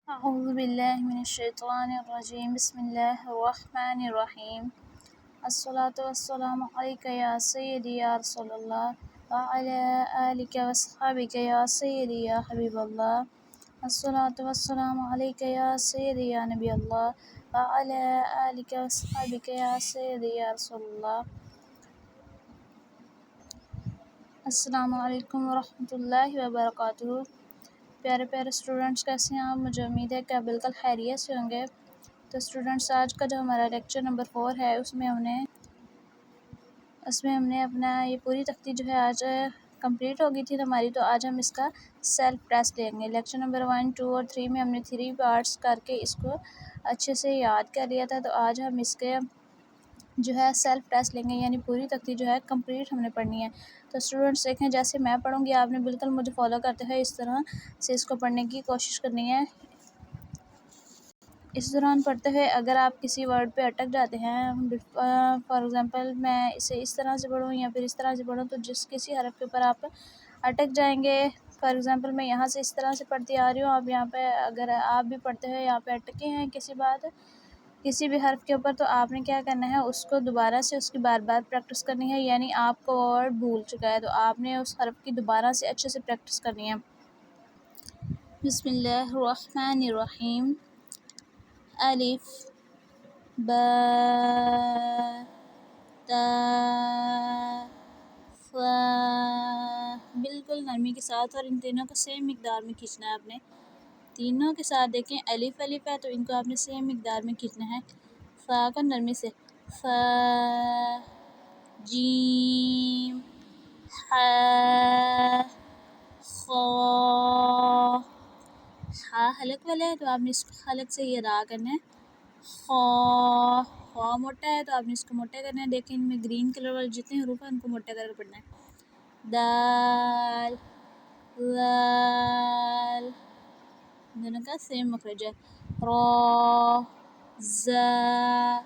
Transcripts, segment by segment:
أعوذ بالله من الشيطان الرجيم بسم الله الرحمن الرحيم الصلاة والسلام عليك يا سيدي يا رسول الله وعلى آلك وصحبك يا سيدي يا حبيب الله الصلاة والسلام عليك يا سيدي يا نبي الله وعلى آلك وصحبك يا سيدي يا رسول الله السلام علیکم ورحمۃ اللہ وبرکاتہ۔ پیارے پیارے اسٹوڈنٹس، کیسے ہیں آپ؟ مجھے امید ہے کہ آپ بالکل خیریت سے ہوں گے۔ تو اسٹوڈنٹس، آج کا جو ہمارا لیکچر نمبر 4 ہے اس میں ہم نے اپنا یہ پوری تختی جو ہے آج کمپلیٹ ہو گئی تھی ہماری، تو آج ہم اس کا سیلف ٹیسٹ لیں گے۔ لیکچر نمبر 1، 2 اور 3 میں ہم نے 3 پارٹس کر کے اس کو اچھے سے یاد کر لیا تھا، تو آج ہم اس کے جو ہے سیلف ٹیسٹ لیں گے، یعنی پوری تختی جو ہے کمپلیٹ ہم نے پڑھنی ہے۔ تو اسٹوڈنٹس دیکھیں، جیسے میں پڑھوں گی آپ نے بالکل مجھے فالو کرتے ہوئے اس طرح سے اس کو پڑھنے کی کوشش کرنی ہے۔ اس دوران پڑھتے ہوئے اگر آپ کسی ورڈ پہ اٹک جاتے ہیں، فار ایگزامپل میں اسے اس طرح سے پڑھوں یا پھر اس طرح سے پڑھوں، تو جس کسی حرف کے اوپر آپ اٹک جائیں گے، فار ایگزامپل میں یہاں سے اس طرح سے پڑھتی آ رہی ہوں، آپ یہاں پہ اگر آپ بھی پڑھتے ہوئے یہاں پہ اٹکے ہیں کسی بھی حرف کے اوپر، تو آپ نے کیا کرنا ہے، اس کو دوبارہ سے اس کی بار بار پریکٹس کرنی ہے، یعنی آپ کو ورڈ بھول چکا ہے تو آپ نے اس حرف کی دوبارہ سے اچھے سے پریکٹس کرنی ہے۔ بسم اللہ الرحمن الرحیم۔ الف، با، تا، ثا، بالکل نرمی کے ساتھ، اور ان تینوں کو سیم مقدار میں کھینچنا ہے آپ نے۔ تینوں کے ساتھ دیکھیں، الف ہے تو ان کو آپ نے سیم مقدار میں کھینچنا ہے۔ فا کو نرمی سے، فا، جیم، حا، خا، ہا حلق والا ہے تو آپ نے اس کو حلق سے ہی ادا کرنا ہے۔ خا موٹا ہے تو آپ نے اس کو موٹا کرنا ہے، دیکھیں ان میں گرین کلر والے جتنے حروف ہیں ان کو موٹا کر کے پڑھنا ہے۔ دال، ذال، دونوں کا سیم مخرج ہے۔ را، زا،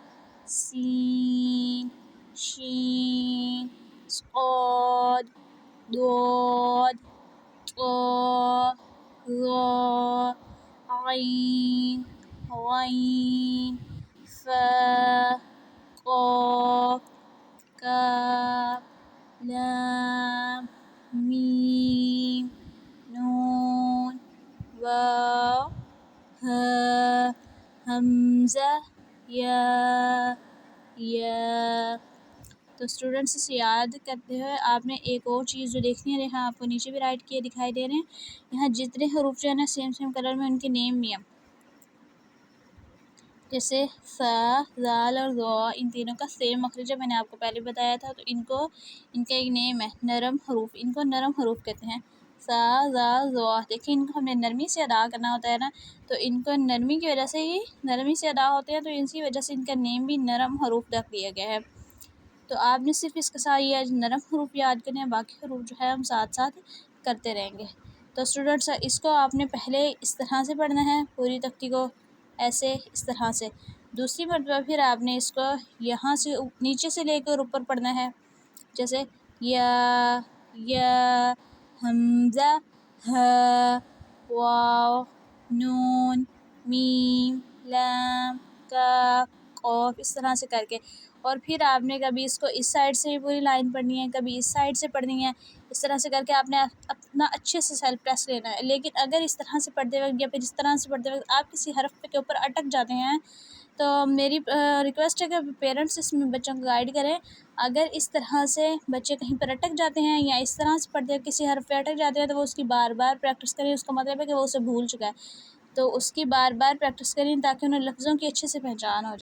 سین، شین، صاد، ضاد، طا، ظا، عین، غین، فا، قاف، کاف، لام، میم، نون، واو، ہا، حمزہ، یا۔ تو اسٹوڈنٹس اسے یاد کرتے ہوئے آپ نے ایک اور چیز جو دیکھنی ہے، یہاں آپ کو نیچے بھی رائٹ کیے دکھائی دے رہے ہیں، یہاں جتنے حروف جو ہے نا سیم کلر میں ان کے نیم بھی ہیں، جیسے ثا، ذال اور ظا، ان تینوں کا سیم مخرج ہے، میں نے آپ کو پہلے بتایا تھا، تو ان کا ایک نیم ہے نرم حروف، ان کو نرم حروف کہتے ہیں۔ ثا، ذا، ظا، دیکھیں ان کو ہم نے نرمی سے ادا کرنا ہوتا ہے نا، تو ان کو نرمی کی وجہ سے ہی نرمی سے ادا ہوتے ہیں، تو اسی وجہ سے ان کا نیم بھی نرم حروف رکھ دیا گیا ہے۔ تو آپ نے صرف اس کے ساتھ یہ نرم حروف یاد کرنے ہیں، باقی حروف جو ہے ہم ساتھ ساتھ کرتے رہیں گے۔ تو اسٹوڈنٹس اس کو آپ نے پہلے اس طرح سے پڑھنا ہے، پوری تختی کو ایسے اس طرح سے، دوسری مرتبہ پھر آپ نے اس کو یہاں سے نیچے سے لے کر اوپر پڑھنا ہے، جیسے یا، حمزہ، ہا، واو، نون، میم، لام، کاف، قاف، اس طرح سے کر کے، اور پھر آپ نے کبھی اس کو اس سائڈ سے بھی پوری لائن پڑھنی ہے، کبھی اس سائڈ سے پڑھنی ہے، اس طرح سے کر کے آپ نے اپنا اچھے سے سیلف ٹیسٹ لینا ہے۔ لیکن اگر اس طرح سے پڑھتے وقت یا پھر اس طرح سے پڑھتے وقت آپ کسی حرف کے اوپر اٹک جاتے ہیں، تو میری ریکویسٹ ہے کہ پیرنٹس اس میں بچوں کو گائیڈ کریں۔ اگر اس طرح سے بچے کہیں پر اٹک جاتے ہیں یا اس طرح سے پڑھتے کسی حرف پہ اٹک جاتے ہیں، تو وہ اس کی بار بار پریکٹس کریں، اس کا مطلب ہے کہ وہ اسے بھول چکا ہے، تو اس کی بار بار پریکٹس کریں تاکہ انہیں لفظوں کی اچھے سے پہچان ہو جائے۔